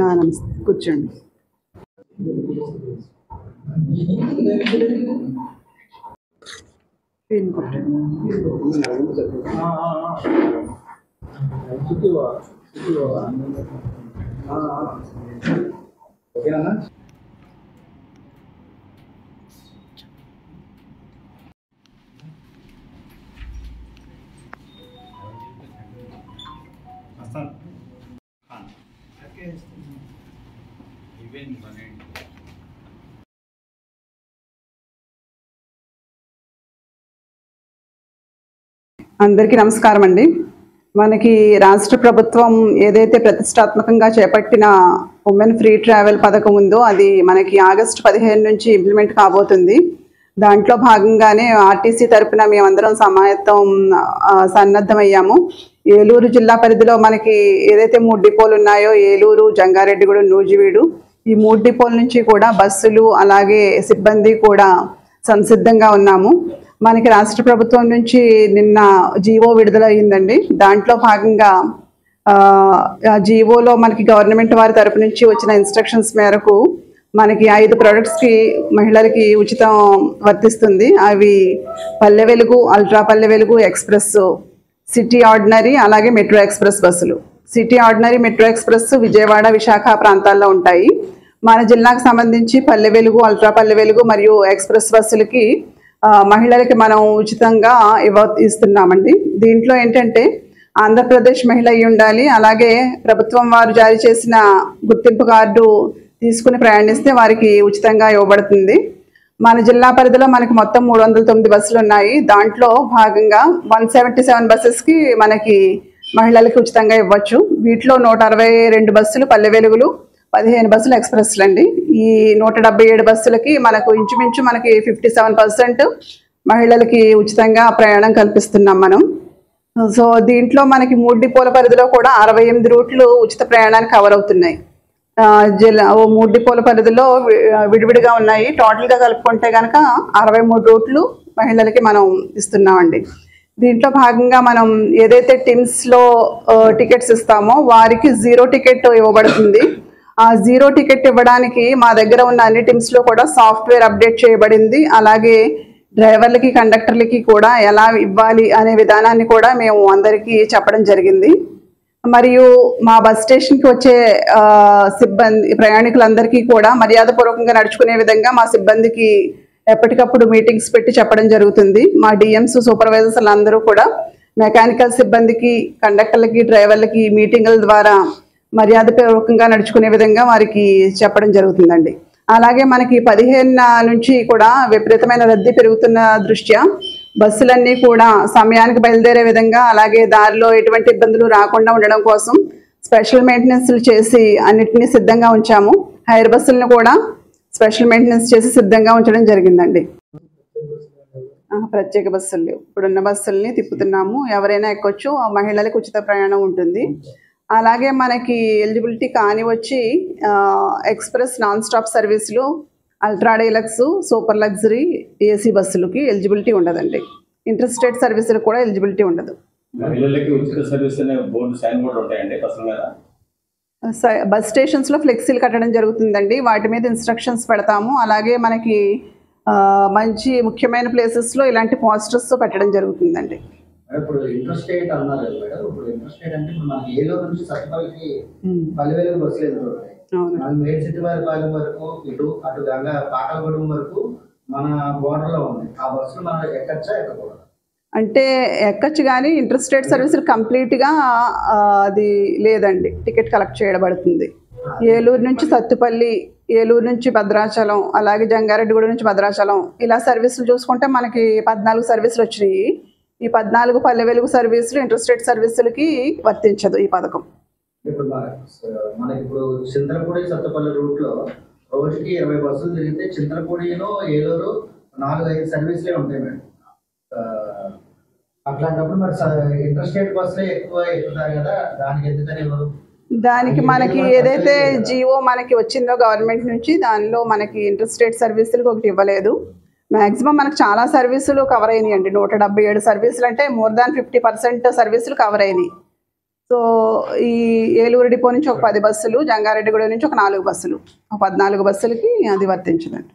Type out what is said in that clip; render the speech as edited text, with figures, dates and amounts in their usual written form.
నమస్తే, కూర్చోండి. అందరికీ నమస్కారం అండి. మనకి రాష్ట్ర ప్రభుత్వం ఏదైతే ప్రతిష్టాత్మకంగా చేపట్టిన ఉమెన్ ఫ్రీ ట్రావెల్ పథకం ఉందో అది మనకి ఆగస్టు 15 నుంచి ఇంప్లిమెంట్ కాబోతుంది. దాంట్లో భాగంగానే ఆర్టీసీ తరపున మేమందరం సన్నద్ధమయ్యాము. ఏలూరు జిల్లా పరిధిలో మనకి ఏదైతే 3 డిపోలు ఉన్నాయో, ఏలూరు, జంగారెడ్డిగూడెం, నూజివీడు, ఈ 3 డిపోల నుంచి కూడా బస్సులు అలాగే సిబ్బంది కూడా సంసిద్ధంగా ఉన్నాము. మనకి రాష్ట్ర ప్రభుత్వం నుంచి నిన్న జీవో విడుదల అయ్యిందండి. దాంట్లో భాగంగా జీవోలో మనకి గవర్నమెంట్ వారి తరపు నుంచి వచ్చిన ఇన్స్ట్రక్షన్స్ మేరకు మనకి 5 ప్రొడక్ట్స్కి మహిళలకి ఉచితం వర్తిస్తుంది. అవి Palle Velugu, ultra Palle Velugu, express, city ordinary అలాగే మెట్రో ఎక్స్ప్రెస్ బస్సులు. City ordinary, metro express Vijayawada, Visakha ప్రాంతాల్లో ఉంటాయి. మన జిల్లాకు సంబంధించి పల్లె వెలుగు, అల్ట్రా పల్లె వెలుగు మరియు ఎక్స్ప్రెస్ బస్సులకి మహిళలకి మనం ఉచితంగా ఇస్తున్నామండి. దీంట్లో ఏంటంటే ఆంధ్రప్రదేశ్ మహిళ అయి ఉండాలి, అలాగే ప్రభుత్వం వారు జారీ చేసిన గుర్తింపు కార్డు తీసుకుని ప్రయాణిస్తే వారికి ఉచితంగా ఇవ్వబడుతుంది. మన జిల్లా పరిధిలో మనకి మొత్తం 309 బస్సులు ఉన్నాయి. దాంట్లో భాగంగా 177 బస్సెస్కి మనకి మహిళలకి ఉచితంగా ఇవ్వచ్చు. వీటిలో 162 బస్సులు పల్లె వెలుగులు, 15 బస్సులు ఎక్స్ప్రెస్లు అండి. ఈ 177 బస్సులకి మనకు ఇంచుమించు మనకి 57% మహిళలకి ఉచితంగా ప్రయాణం కల్పిస్తున్నాం మనం. సో దీంట్లో మనకి 3 డిపోల పరిధిలో కూడా 68 రూట్లు ఉచిత ప్రయాణానికి కవర్ అవుతున్నాయి. 3 డిపోల పరిధిలో విడివిడిగా ఉన్నాయి. టోటల్గా కలుపుకుంటే కనుక 63 రూట్లు మహిళలకి మనం ఇస్తున్నామండి. దీంట్లో భాగంగా మనం ఏదైతే టిమ్స్లో టికెట్స్ ఇస్తామో వారికి 0 టికెట్ ఇవ్వబడుతుంది. ఆ 0 టికెట్ ఇవ్వడానికి మా దగ్గర ఉన్న అన్ని టిమ్స్లో కూడా సాఫ్ట్వేర్ అప్డేట్ చేయబడింది. అలాగే డ్రైవర్లకి, కండక్టర్లకి కూడా ఎలా ఇవ్వాలి అనే విధానాన్ని కూడా మేము అందరికీ చెప్పడం జరిగింది. మరియు మా బస్ స్టేషన్కి వచ్చే ప్రయాణికులందరికీ కూడా మర్యాదపూర్వకంగా నడుచుకునే విధంగా మా సిబ్బందికి ఎప్పటికప్పుడు మీటింగ్స్ పెట్టి చెప్పడం జరుగుతుంది. మా డిఎంస్, సూపర్వైజర్స్ అందరూ కూడా మెకానికల్ సిబ్బందికి, కండక్టర్లకి, డ్రైవర్లకి మీటింగుల ద్వారా మర్యాదపూర్వకంగా నడుచుకునే విధంగా వారికి చెప్పడం జరుగుతుందండి. అలాగే మనకి 15 నుంచి కూడా విపరీతమైన రద్దీ పెరుగుతున్న దృష్ట్యా బస్సులన్నీ కూడా సమయానికి బయలుదేరే విధంగా, అలాగే దారిలో ఎటువంటి ఇబ్బందులు రాకుండా ఉండడం కోసం స్పెషల్ మెయింటెనెన్స్లు చేసి అన్నిటినీ సిద్ధంగా ఉంచాము. హైర్ బస్సులను కూడా స్పెషల్ మెయింటెనెన్స్ చేసి సిద్ధంగా ఉంచడం జరిగిందండి. ప్రత్యేక బస్సులు ఇప్పుడున్న బస్సుల్ని తిప్పుతున్నాము. ఎవరైనా ఎక్కొచ్చు. మహిళలకు ఉచిత ప్రయాణం ఉంటుంది. అలాగే మనకి ఎలిజిబిలిటీ కాని వచ్చి ఎక్స్ప్రెస్ నాన్ స్టాప్ సర్వీసులు, ultra deluxe, super luxury AC బస్సులకి ఎలిజిబిలిటీ ఉండదండి. ఇంటర్ స్టేట్ సర్వీసులకు కూడా ఎలిజిబిలిటీ ఉండదు. బస్ స్టేషన్స్లో ఫ్లెక్సీలు కట్టడం జరుగుతుందండి. వాటి మీద ఇన్స్ట్రక్షన్స్ పెడతాము. అలాగే మనకి మంచి ముఖ్యమైన ప్లేసెస్లో ఇలాంటి పోస్టర్స్ పెట్టడం జరుగుతుందండి. ఇప్పుడు ఇంటర్స్టేట్ అన్నారు మేడం. ఇప్పుడు ఇంటర్స్టేట్ అంటే మనకి ఏలూరు నుంచి సత్తుపల్లికి పల్లె వెలుగు బస్సులు వెళ్తుంటాయి. మన మేడ్చిట్టివారిపాలెం వరకు ఇటు అటు గంగా పాకలగూడెం వరకు మన బోర్డర్లో ఉంది. ఆ బస్సులు మనం ఎక్కచ్చా, ఎక్కకూడదు? అంటే ఎక్కచ్చు, కానీ ఇంటర్స్టేట్ సర్వీసులు కంప్లీట్గా అది లేదండి. టికెట్ కలెక్ట్ చేయబడుతుంది. ఏలూరు నుంచి సత్తుపల్లి, ఏలూరు నుంచి భద్రాచలం, అలాగే జంగారెడ్డిగూడెం నుంచి భద్రాచలం, ఇలా సర్వీసులు చూసుకుంటే మనకి 14 సర్వీసులు వచ్చినాయి. ఈ 14 పల్లె వెలుగు సర్వీసులు ఇంటర్స్టేట్ సర్వీసులకి వర్తించదు ఈ పథకం. ఇప్పుడు మనకి ఇప్పుడు చింతలపూడి సత్తపల్లి రూట్లో రోజుకి 20 బస్సులు తిరిగితే చింతలపూడిలో ఏలూరు 4-5 సర్వీసులే ఉంటాయి మేడం. అట్లాంటప్పుడు మరి ఇంటర్స్టేట్ బస్సులే ఎక్కువ ఎక్కుతారు కదా, దానికి ఎందుకని ఎవరు? దానికి మనకి ఏదైతే జియో మనకి వచ్చిందో గవర్నమెంట్ నుంచి, దానిలో మనకి ఇంటర్స్టేట్ సర్వీసులకు ఒకటి ఇవ్వలేదు. మ్యాక్సిమం మనకు చాలా సర్వీసులు కవర్ అయినాయి అండి. 177 సర్వీసులు అంటే మోర్ దాన్ 50% సర్వీసులు కవర్ అయినాయి. సో ఈ ఏలూరు డిపో నుంచి ఒక 10 బస్సులు, జంగారెడ్డిగూడ నుంచి ఒక 4 బస్సులు, 14 బస్సులకి అది వర్తించదండి.